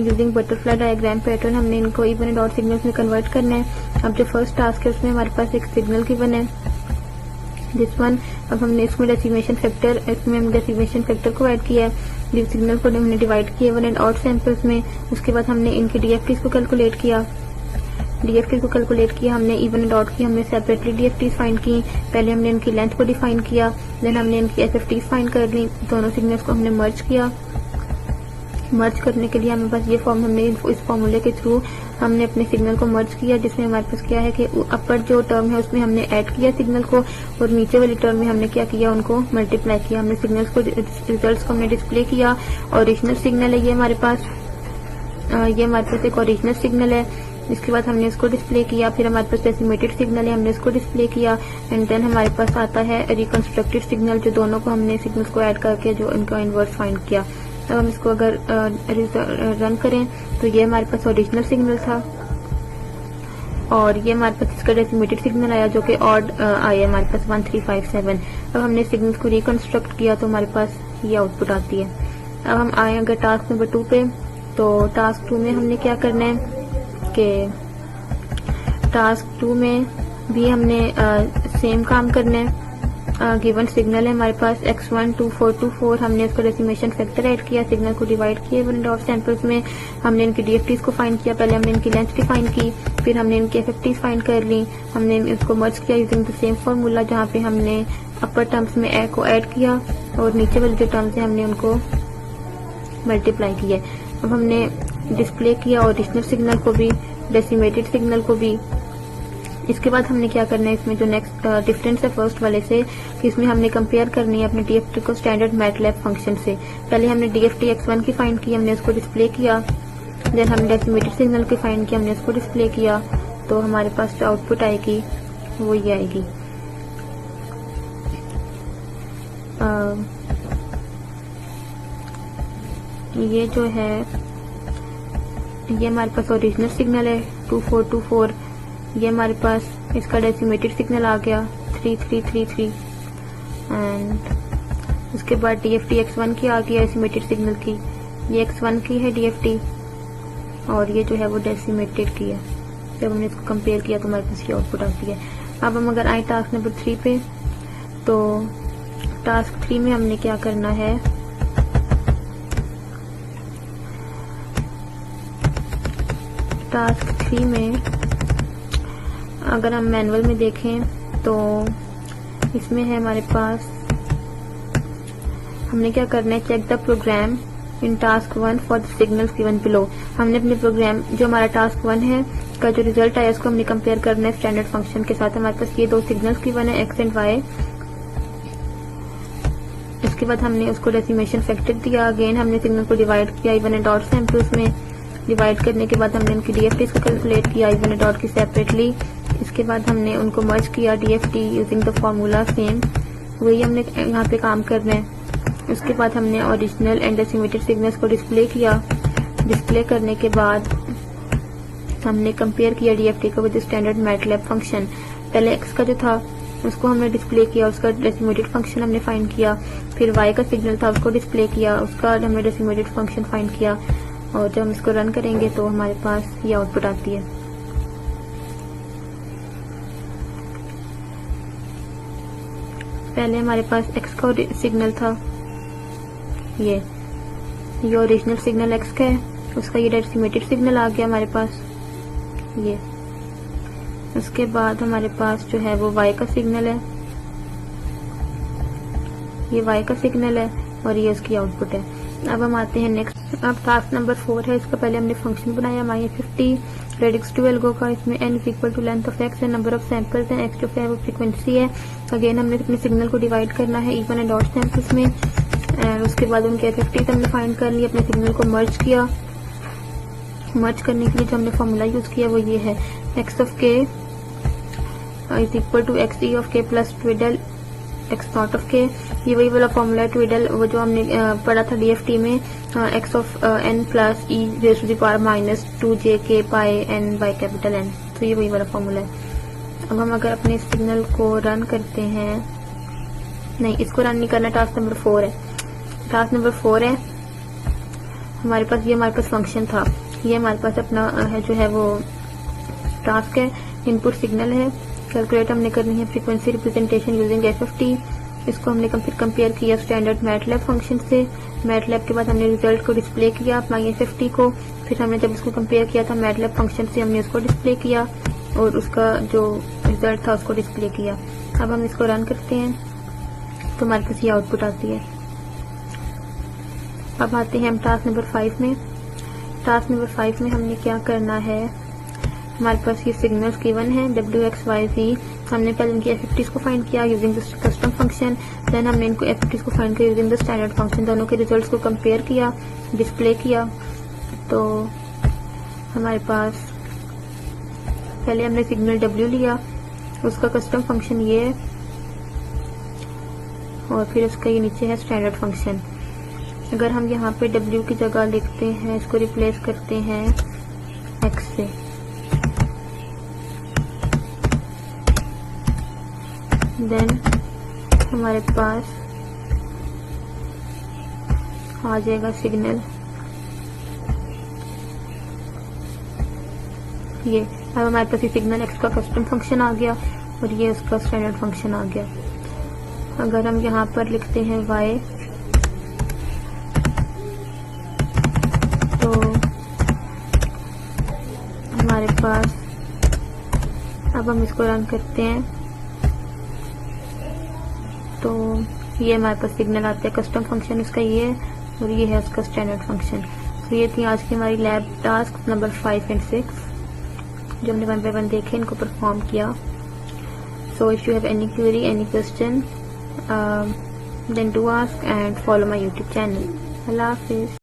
Using butterfly diagram pattern हमने इनको even and odd signals में कन्वर्ट करना है। अब जो फर्स्ट टास्क है उसमें हमारे पास एक सिग्नल गिवन है दिस वन। अब हमने इसमें डेसिमेशन फैक्टर को ऐड किया है, सिग्नल को हमने डिवाइड किया इवन एंड ऑड सैंपल्स में। उसके बाद हमने इनके डीएफटीज को कैलकुलेट किया, हमने इवन एंड ऑड की, हमने सेपरेटली डीएफटीज फाइंड की। पहले हमने इनकी लेंथ को डिफाइन किया, देन हमने इनकी एसएफटीज फाइंड कर ली। दोनों सिग्नल्स को हमने मर्ज किया। मर्ज करने के लिए हमें पास ये फॉर्म, हमने इस फॉर्मूले के थ्रू हमने अपने सिग्नल को मर्ज किया, जिसमें हमारे पास क्या है कि अपर जो टर्म है उसमें हमने ऐड किया सिग्नल को, और नीचे वाली टर्म में हमने क्या किया, उनको मल्टीप्लाई किया। हमने सिग्नल्स को, रिजल्ट्स को हमने डिस्प्ले किया। ओरिजिनल सिग्नल है ये हमारे पास एक ओरिजिनल सिग्नल है। इसके बाद हमने इसको डिस्प्ले किया। फिर हमारे पास डेसिमेटेड सिग्नल है, हमने इसको डिस्प्ले किया। एंड देन हमारे पास आता है रिकंस्ट्रक्टेड सिग्नल, जो दोनों को हमने सिग्नल्स को ऐड करके जो इनका इनवर्स फाइंड किया। अब हम इसको अगर रन करें तो ये हमारे पास ओरिजिनल सिग्नल था, और ये हमारे पास इसका डेसिमेटेड सिग्नल आया जो कि ऑड आया हमारे पास 1357। अब हमने सिग्नल्स को रिकंस्ट्रक्ट किया तो हमारे पास ये आउटपुट आती है। अब हम आए अगर टास्क नंबर 2 पे, तो टास्क 2 में हमने क्या करना है कि टास्क 2 में भी हमने सेम काम करना है। गिवन सिग्नल है हमारे पास x1 2424, हमने इसको डेसिमेशन फैक्टर ऐड किया, सिग्नल को डिवाइड किया इवन एंड ऑड सैंपल्स में। हमने इनकी डीएफटीज को फाइंड किया, पहले हमने इनकी लेंथ डिफाइन की, फिर हमने इनकी एफएफटीज फाइंड कर ली। हमने इसको मर्ज किया यूजिंग द सेम फार्मूला, जहाँ पे हमने अपर टर्म्स में ए को ऐड किया और नीचे वाले जो टर्म्स है हमने उनको मल्टीप्लाई किया। अब हमने डिस्प्ले किया ओरिजिनल सिग्नल को भी, डेसिमेटेड सिग्नल को भी। इसके बाद हमने क्या करना है, इसमें जो नेक्स्ट डिफरेंस है फर्स्ट वाले से, कि इसमें हमने कंपेयर करनी है अपने डीएफटी को स्टैंडर्ड मैटलैब फंक्शन से। पहले हमने डीएफटी x1 की फाइंड की, हमने उसको डिस्प्ले किया। देन हमने डेसिमेटेड सिग्नल की फाइंड किया, हमने उसको डिस्प्ले किया। तो हमारे पास जो आउटपुट आएगी वो ये आएगी। ये जो है ये हमारे पास ओरिजिनल सिग्नल है 2424। ये हमारे पास इसका डेसिमेटेड सिग्नल आ गया 3333, एंड उसके बाद डीएफटी x1 की आ गई डेसिमेटेड सिग्नल की। ये x1 की है डीएफटी, और ये जो है वो डेसिमेटेड की है। जब हमने इसको कंपेयर किया तो हमारे पास ये आउटपुट आती है। अब हम अगर आए टास्क नंबर 3 पे, तो टास्क 3 में हमने क्या करना है, टास्क 3 में अगर हम मैनुअल में देखें तो इसमें है हमारे पास, हमने क्या करना है, check the program in task 1 for the signals given below. हमने अपने प्रोग्राम जो हमारा टास्क 1 है का जो रिजल्ट आया उसको हमने कंपेयर करना है स्टैंडर्ड फंक्शन के साथ। हमारे पास ये दो सिग्नल्स गिवन है x एंड y। इसके बाद हमने उसको डेसिमेशन फैक्टर दिया। अगेन हमने सिग्नल को डिवाइड किया इवन एंड ऑड सैंपल्स में। डिवाइड करने के बाद हमने उनकी डीएफटीज को कैलकुलेट किया इवन एंड ऑड की सेपरेटली। इसके बाद हमने उनको मर्ज किया DFT using the formula same, वही हमने यहाँ पे काम करना है। उसके बाद हमने ओरिजिनल एंड डेसिमेटेड सिग्नल्स को डिस्प्ले किया। डिस्प्ले करने के बाद हमने कंपेयर किया डीएफटी को विद स्टैंडर्ड मैटलैब फंक्शन। पहले एक्स का जो था उसको हमने डिस्प्ले किया, उसका डेसिमेटेड फंक्शन हमने फाइंड किया। फिर वाई का सिग्नल था उसको डिस्प्ले किया, उसका हमने डेसिमेटेड फंक्शन फाइंड किया। और जब हम इसको रन करेंगे तो हमारे पास ये आउटपुट आती है। पहले हमारे पास x का सिग्नल था, ये ओरिजिनल सिग्नल x का है, उसका ये डेसिमेटेड सिग्नल आ गया हमारे पास ये। उसके बाद हमारे पास जो है वो y का सिग्नल है, ये y का सिग्नल है, और ये उसकी आउटपुट है। अब हम आते हैं नेक्स्ट। अब टास्क नंबर 4 है। इसका पहले हमने फंक्शन बनाया my50 रेडिक्स टू एल्गो का। इसमें n is equal to length of x है, नंबर ऑफ सैंपल्स हैं, x जो है वो फ्रीक्वेंसी है। अगेन हमने अपने सिग्नल को डिवाइड करना है इवन एंड ऑड सैंपल्स में। उसके बाद उनके एफएफटीज हमने फाइंड कर लिया, अपने सिग्नल को मर्ज किया। मर्ज करने के लिए जो हमने फॉर्मूला यूज किया वो ये है, x of k is equal to x e of k plus twiddle x not of k। ये वही वाला फॉर्मूला है ट्विडल, वो जो हमने पढ़ा था डीएफटी में, x of n plus e raise to the power minus 2j k pi n by capital N। तो ये वही वाला फॉर्मूला है। अब हम अगर अपने सिग्नल को रन करते हैं, नहीं इसको रन नहीं करना, टास्क नंबर 4 है। टास्क नंबर 4 है हमारे पास फंक्शन था, ये हमारे पास अपना है जो है वो टास्क है, इनपुट सिग्नल है, कैलकुलेट हमने करनी है फ्रीक्वेंसी रिप्रेजेंटेशन यूजिंग एफएफटी। इसको हमने फिर कंपेयर किया स्टैंडर्ड मैटलैब फंक्शन से। मैटलैब के बाद हमने रिजल्ट को डिस्प्ले किया माई एफएफटी को, फिर हमने जब इसको कंपेयर किया था मैटलैब फंक्शन से हमने उसको डिस्प्ले किया और उसका जो रिजल्ट था उसको डिस्प्ले किया। अब हम इसको रन करते हैं तो हमारे पास ये आउटपुट आती है। अब आते हैं हम टास्क नंबर 5 में। टास्क नंबर 5 में हमने क्या करना है, हमारे पास ये सिग्नल्स गिवन है W X Y Z। हमने पहले इनकी एफएफटीज को फाइंड किया using the custom function, then हमने इनको एफएफटीज को फाइंड किया यूजिंग द स्टैंडर्ड फंक्शन। दोनों के रिजल्ट्स को कंपेयर किया, डिस्प्ले किया। तो हमारे पास पहले हमने सिग्नल W लिया, उसका कस्टम फंक्शन ये है और फिर उसका ये नीचे है स्टैंडर्ड फंक्शन। अगर हम यहाँ पे W की जगह लिखते हैं, इसको रिप्लेस करते हैं X से, देन हमारे पास आ जाएगा सिग्नल ये। अब हमारे पास ये सिग्नल X का कस्टम फंक्शन आ गया और ये उसका स्टैंडर्ड फंक्शन आ गया। अगर हम यहाँ पर लिखते हैं Y, तो हमारे पास, अब हम इसको रन करते हैं तो ये हमारे पास सिग्नल आता है। कस्टम फंक्शन उसका ये है और ये है उसका स्टैंडर्ड फंक्शन। तो ये थी आज की हमारी लैब टास्क नंबर 5 एंड 6 जो हमने 1 by 1 देखे, इनको परफॉर्म किया। So if you have any query, any question, then do ask and follow my YouTube channel. अल्लाह हाफिज।